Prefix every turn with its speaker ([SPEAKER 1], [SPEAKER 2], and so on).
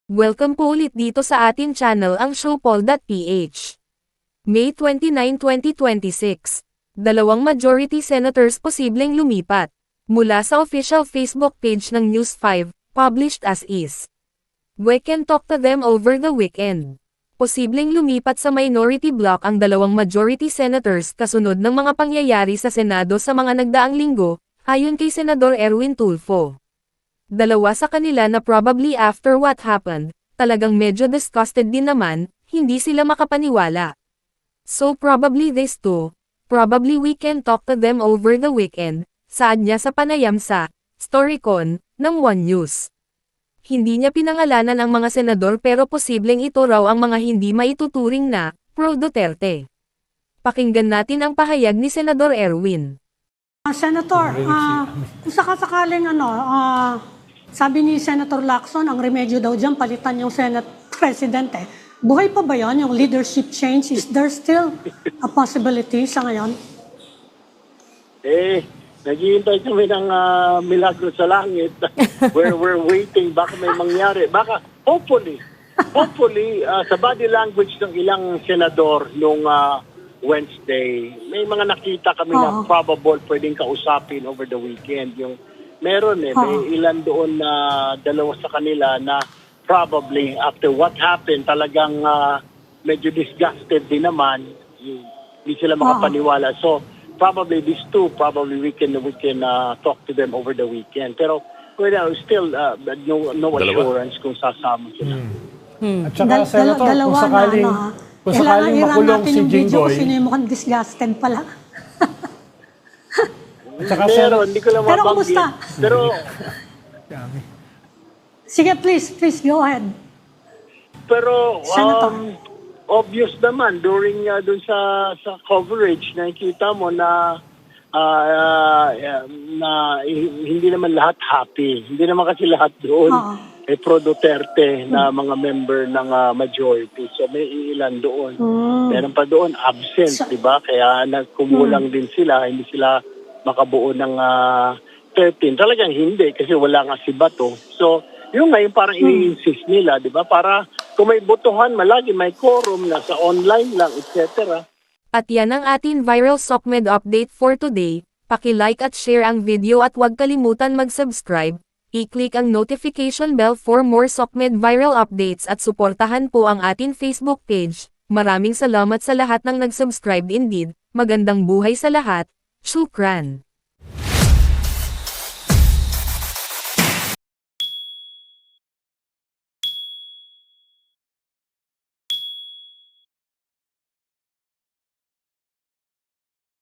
[SPEAKER 1] Welcome po ulit dito sa atin channel ang Showpoll.ph. May 29, 2026. Dalawang majority senators posibleng lumipat. Mula sa official Facebook page ng News 5, published as is. We can talk to them over the weekend. Posibleng lumipat sa minority block ang dalawang majority senators kasunod ng mga pangyayari sa Senado sa mga nagdaang linggo, ayon kay Senador Erwin Tulfo. Dalawa sa kanila na probably after what happened, talagang medyo disgusted din naman, hindi sila makapaniwala. So probably this too, probably we can talk to them over the weekend, saad niya sa panayam sa Storycon ng One News. Hindi niya pinangalanan ang mga senador pero posibleng ito raw ang mga hindi maituturing na pro-Duterte. Pakinggan natin ang pahayag ni Senador Erwin.
[SPEAKER 2] Senator, kung sakasakaling sabi ni Senator Lacson, ang remedyo daw dyan, palitan yung Senate President eh. Buhay pa ba yun, yung leadership change? Is there still a possibility sa ngayon?
[SPEAKER 3] Naghihintay kami ng milagro sa langit. We're waiting, baka may mangyari. Baka, hopefully, sa body language ng ilang senador nung Wednesday, may mga nakita kami na probable pwedeng kausapin over the weekend. Yung meron may ilan doon na dalawa sa kanila na probably after what happened talagang medyo disgusted din naman, hindi sila makapaniwala. So probably these two, probably we can talk to them over the weekend. Pero still no assurance kung sasama sila.
[SPEAKER 4] At saka Senator, kung sakaling makulong si Jinggoy,
[SPEAKER 2] sino yung mukhang disgusted pala?
[SPEAKER 3] Pero hindi ko lang
[SPEAKER 2] Pero
[SPEAKER 3] mabanggit.
[SPEAKER 2] kumusta?
[SPEAKER 3] Pero
[SPEAKER 2] Sige, please go ahead.
[SPEAKER 3] Pero
[SPEAKER 2] Senator.
[SPEAKER 3] obvious naman during dun sa coverage nakikita mo na hindi naman lahat happy. Hindi naman kasi lahat doon pro Duterte na mga member ng majority. So may ilan doon. Meron pa doon absent, di ba? Kaya nagkumulang din sila, hindi sila makabuo ng 13. Talagang hindi kasi wala nga si Bato. So yung ngayon parang i-insist nila, di ba? Para kung may botohan, malagi may quorum na sa online lang, etc.
[SPEAKER 1] At yan ang atin viral SOCMED update for today. Paki-like at share ang video at huwag kalimutan mag-subscribe. I-click ang notification bell for more SOCMED viral updates at suportahan po ang atin Facebook page. Maraming salamat sa lahat ng nag-subscribe indeed. Magandang buhay sa lahat. Shukran.